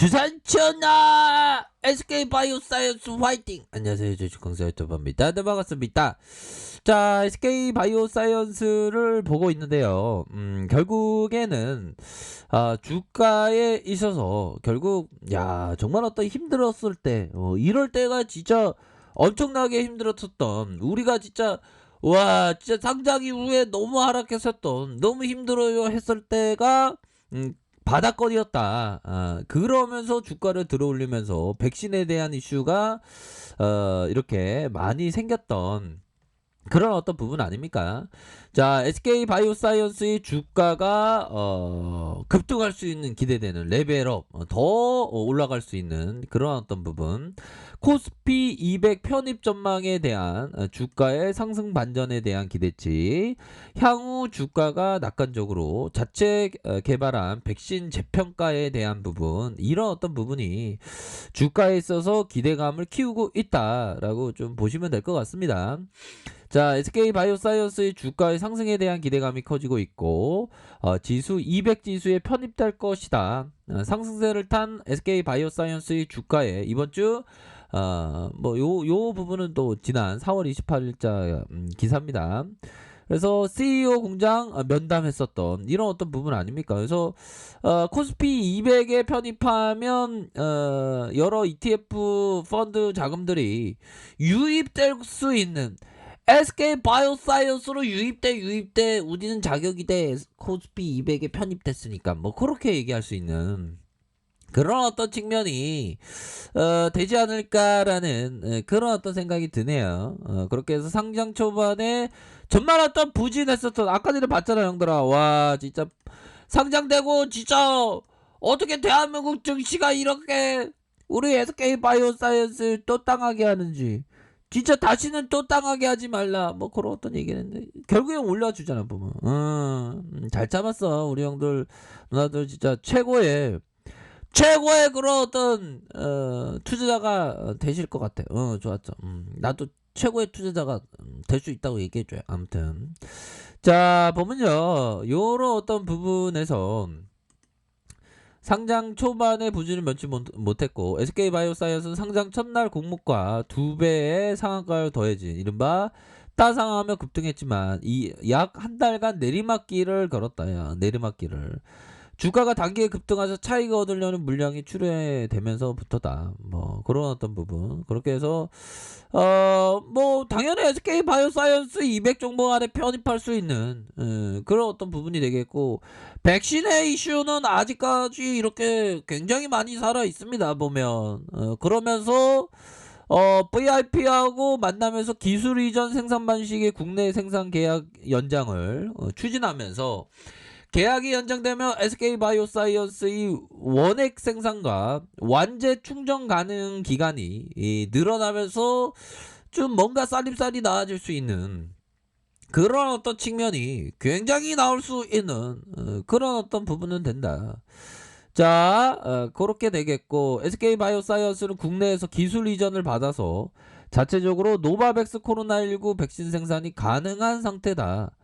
주산천하 SK바이오사이언스 화이팅! 안녕하세요, 주식강사 유튜버입니다. 네, 반갑습니다. 자, SK바이오사이언스를 보고 있는데요. 결국에는 주가에 있어서 결국 정말 어떤 힘들었을 때 이럴 때가 진짜 엄청나게 힘들었었던, 우리가 진짜 진짜 상장 이후에 너무 하락했었던, 너무 힘들어요 했을 때가 바닥권이었다. 그러면서 주가를 들어올리면서 백신에 대한 이슈가 이렇게 많이 생겼던 그런 어떤 부분 아닙니까? 자, SK바이오사이언스의 주가가 급등할 수 있는, 기대되는 레벨업, 더 올라갈 수 있는 그런 어떤 부분, 코스피 200 편입 전망에 대한 주가의 상승 반전에 대한 기대치, 향후 주가가 낙관적으로 자체 개발한 백신 재평가에 대한 부분, 이런 어떤 부분이 주가에 있어서 기대감을 키우고 있다라고 좀 보시면 될 것 같습니다. 자, SK바이오사이언스의 주가의 상승에 대한 기대감이 커지고 있고, 지수 200 지수에 편입될 것이다. 상승세를 탄 SK바이오사이언스의 주가에 이번 주 요 부분은 또 지난 4월 28일자 기사입니다. 그래서 CEO 공장 면담했었던 이런 어떤 부분 아닙니까? 그래서 코스피 200에 편입하면 여러 ETF 펀드 자금들이 유입될 수 있는, SK바이오사이언스로 유입돼 우리는 자격이 돼 코스피 200에 편입됐으니까 뭐 그렇게 얘기할 수 있는 그런 어떤 측면이 되지 않을까라는 그런 어떤 생각이 드네요. 그렇게 해서 상장 초반에 정말 어떤 부진했었던, 아까 전에 봤잖아 형들아. 와 진짜 상장되고 진짜 어떻게 대한민국 증시가 이렇게 우리 SK바이오사이언스 또 땅하게 하는지, 진짜 다시는 또 땅하게 하지 말라 뭐 그런 어떤 얘기를 했는데 결국엔 올려주잖아 보면. 잘 참았어 우리 형들 누나들. 진짜 최고의 그런 어떤 투자자가 되실 것 같아. 좋았죠. 나도 최고의 투자자가 될 수 있다고 얘기해줘요. 아무튼 자 보면요, 요런 어떤 부분에서 상장 초반에 부진을 면치 못했고, SK바이오사이언스는 상장 첫날 공모가 2배의 상한가를 더해진 이른바 따상하며 급등했지만 이 약 한 달간 내리막길을 걸었다. 내리막길을. 주가가 단기에 급등해서 차익을 얻으려는 물량이 출회되면서부터다. 뭐 그런 어떤 부분. 그렇게 해서 뭐 당연히 SK바이오사이언스 200 종목 안에 편입할 수 있는 그런 어떤 부분이 되겠고, 백신의 이슈는 아직까지 이렇게 굉장히 많이 살아 있습니다 보면. 그러면서 VIP하고 만나면서 기술 이전 생산 방식의 국내 생산 계약 연장을 추진하면서, 계약이 연장되면 SK바이오사이언스의 원액 생산과 완제 충전 가능 기간이 늘어나면서 좀 뭔가 쌀립쌀이 나아질 수 있는 그런 어떤 측면이 굉장히 나올 수 있는 그런 어떤 부분은 된다. 자, 그렇게 되겠고, SK바이오사이언스는 국내에서 기술 이전을 받아서 자체적으로 노바백스 코로나19 백신 생산이 가능한 상태다.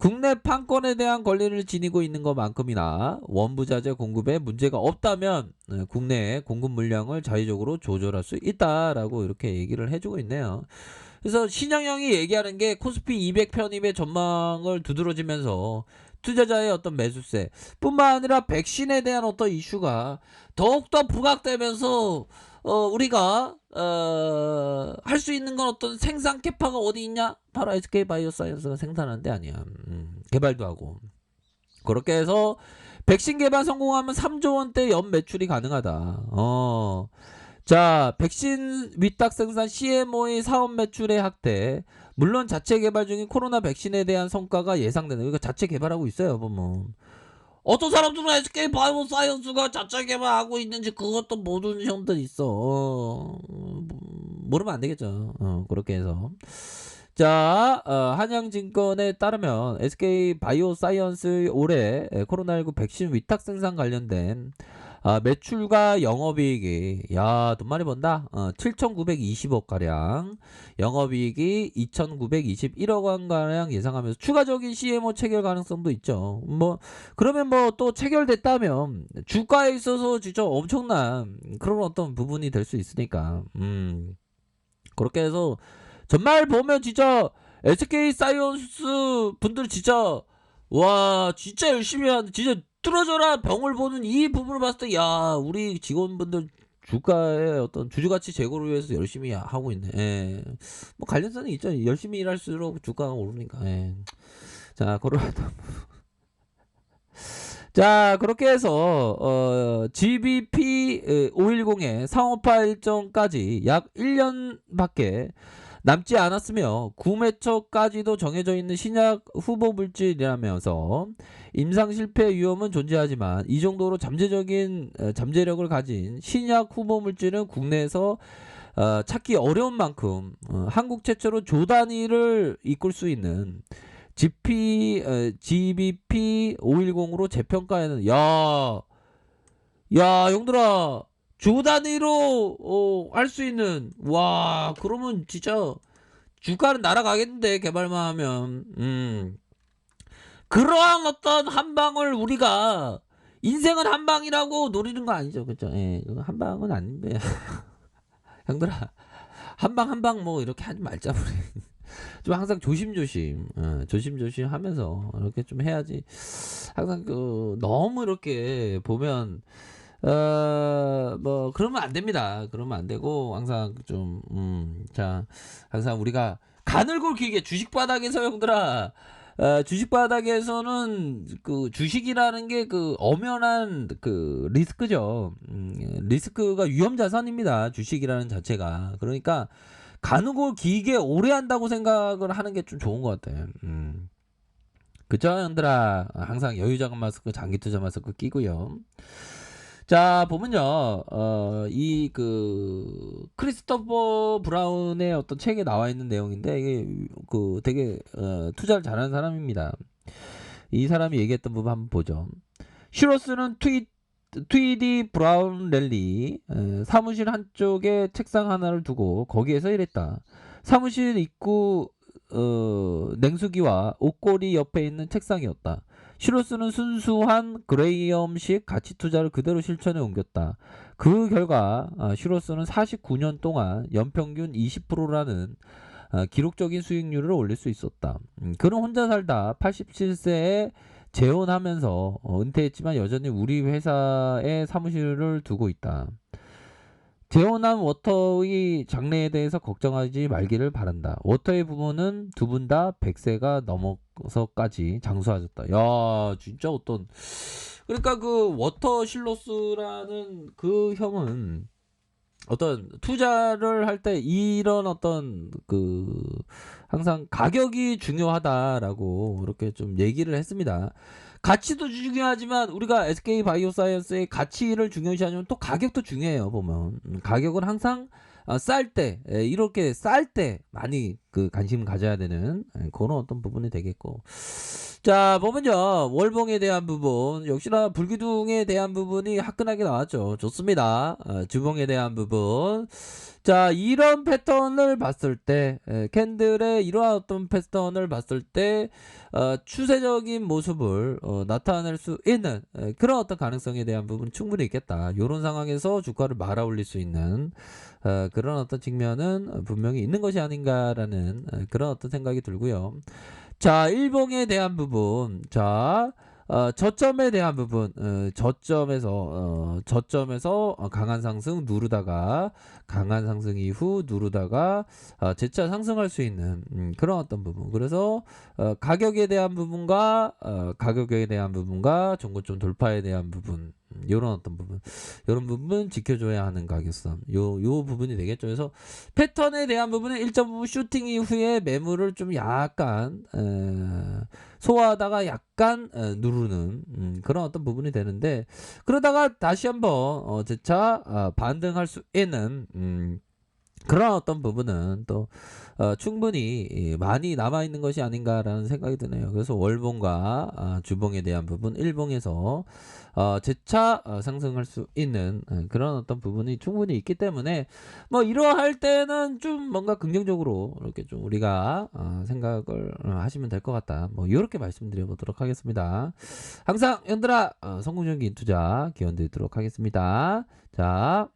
국내 판권에 대한 권리를 지니고 있는 것만큼이나 원부자재 공급에 문제가 없다면 국내의 공급 물량을 자유적으로 조절할 수 있다라고 이렇게 얘기를 해주고 있네요. 그래서 신영영이 얘기하는 게 코스피 200 편입의 전망을 두드러지면서 투자자의 어떤 매수세 뿐만 아니라 백신에 대한 어떤 이슈가 더욱더 부각되면서 우리가 할 수 있는 건 어떤 생산 캐파가 어디 있냐? 바로 SK바이오사이언스가 생산하는 데 아니야. 개발도 하고. 그렇게 해서 백신 개발 성공하면 3조 원대 연 매출이 가능하다. 자, 백신 위탁 생산 CMO의 사업 매출의 확대. 물론 자체 개발 중인 코로나 백신에 대한 성과가 예상되는. 그러니까 자체 개발하고 있어요, 보면. 어떤 사람들은 SK바이오사이언스가 자체 개발하고 있는지 그것도 모르는 형들 있어. 모르면 안 되겠죠. 그렇게 해서. 자, 한양증권에 따르면 SK바이오사이언스 올해 코로나19 백신 위탁 생산 관련된 매출과 영업이익이 돈 많이 번다. 7,920억 가량, 영업이익이 2,921억 원 가량 예상하면서 추가적인 CMO 체결 가능성도 있죠. 그러면 또 체결됐다면 주가에 있어서 진짜 엄청난 그런 어떤 부분이 될 수 있으니까. 그렇게 해서 정말 보면 진짜 SK 사이언스 분들 진짜 와 진짜 열심히 한 진짜 뚫어져라 병을 보는 이 부분을 봤을 때 우리 직원분들 주가의 어떤 주주가치 제고를 위해서 열심히 하고 있네. 예. 관련성이 있죠. 열심히 일할수록 주가가 오르니까. 예. 자, 자, 그렇게 해서 GBP 510의 상업화 일정까지 약 1년밖에 남지 않았으며 구매처까지도 정해져 있는 신약 후보 물질이라면서 임상 실패 위험은 존재하지만 이 정도로 잠재력을 가진 신약 후보 물질은 국내에서 찾기 어려운 만큼 한국 최초로 조 단위를 이끌 수 있는 GBP 510으로 재평가에는 형들아 조 단위로 할 수 있는 그러면 진짜 주가는 날아가겠는데 개발만 하면 그러한 어떤 한방을 우리가 인생은 한방이라고 노리는 거 아니죠, 그죠? 예, 한방은 아닌데 형들아 한방 이렇게 하지 말자 우리. 좀 항상 조심조심 하면서 이렇게 좀 해야지. 항상 너무 이렇게 보면 그러면 안 됩니다. 그러면 안 되고 항상 좀 항상 우리가 가늘고 길게 주식 바닥에서 형들아 주식 바닥에서는 그 주식이라는 게 엄연한 리스크죠. 리스크가 위험 자산입니다. 주식이라는 자체가. 그러니까 가누고 길게 오래 한다고 생각을 하는 게 좀 좋은 것 같아요. 그죠, 형들아? 항상 여유자금 마스크, 장기 투자 마스크 끼고요. 자, 보면요, 크리스토퍼 브라운의 어떤 책에 나와 있는 내용인데, 이게 되게 투자를 잘하는 사람입니다. 이 사람이 얘기했던 부분 한번 보죠. 슈로스는 트위디 브라운 랠리 사무실 한쪽에 책상 하나를 두고 거기에서 일했다. 사무실 입구 냉수기와 옷걸이 옆에 있는 책상이었다. 슈로스는 순수한 그레이엄식 가치 투자를 그대로 실천에 옮겼다. 그 결과 슈로스는 49년 동안 연평균 20%라는 기록적인 수익률을 올릴 수 있었다. 그는 혼자 살다 87세에 재혼하면서 은퇴했지만 여전히 우리 회사에 사무실을 두고 있다. 재혼한 워터의 장래에 대해서 걱정하지 말기를 바란다. 워터의 부모는 두 분 다 100세가 넘어서까지 장수하셨다. 진짜 그러니까 워터 실로스라는 그 형은 어떤 투자를 할 때 이런 어떤 항상 가격이 중요하다라고 이렇게 좀 얘기를 했습니다. 가치도 중요하지만 우리가 SK 바이오사이언스의 가치를 중요시하면 또 가격도 중요해요. 보면 가격은 항상 이렇게 쌀 때 많이 관심 가져야 되는 그런 어떤 부분이 되겠고. 자, 보면요, 월봉에 대한 부분 역시나 불기둥에 대한 부분이 화끈하게 나왔죠. 좋습니다. 주봉에 대한 부분. 자, 이런 패턴을 봤을 때 캔들의 이러한 어떤 패턴을 봤을 때 추세적인 모습을 나타낼 수 있는 그런 어떤 가능성에 대한 부분 충분히 있겠다. 이런 상황에서 주가를 말아 올릴 수 있는 그런 어떤 측면은 분명히 있는 것이 아닌가라는 그런 어떤 생각이 들고요. 자, 일봉에 대한 부분. 자, 저점에 대한 부분. 저점에서 강한 상승 누르다가 강한 상승 이후 누르다가 재차 상승할 수 있는 그런 어떤 부분. 그래서 가격에 대한 부분과 종고점 돌파에 대한 부분. 요런 어떤 부분, 요런 부분 지켜줘야 하는 가격선. 요 부분이 되겠죠. 그래서 패턴에 대한 부분은 일정 부분 슈팅 이후에 매물을 좀 약간 소화하다가 약간 누르는 그런 어떤 부분이 되는데, 그러다가 다시 한번 재차 반등할 수 있는 그런 어떤 부분은 또 충분히 많이 남아 있는 것이 아닌가라는 생각이 드네요. 그래서 월봉과 주봉에 대한 부분, 일봉에서 재차 상승할 수 있는 그런 어떤 부분이 충분히 있기 때문에 뭐 이러할 때는 좀 뭔가 긍정적으로 이렇게 좀 우리가 생각을 하시면 될 것 같다. 뭐 이렇게 말씀드려 보도록 하겠습니다. 항상 연들아 성공적인 투자 기원드리도록 하겠습니다. 자,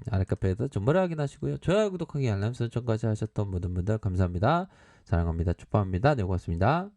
아래 카페에서 정보를 확인하시고요. 좋아요, 구독하기, 알람 설정까지 하셨던 모든 분들 감사합니다. 사랑합니다. 축복합니다. 네, 고맙습니다.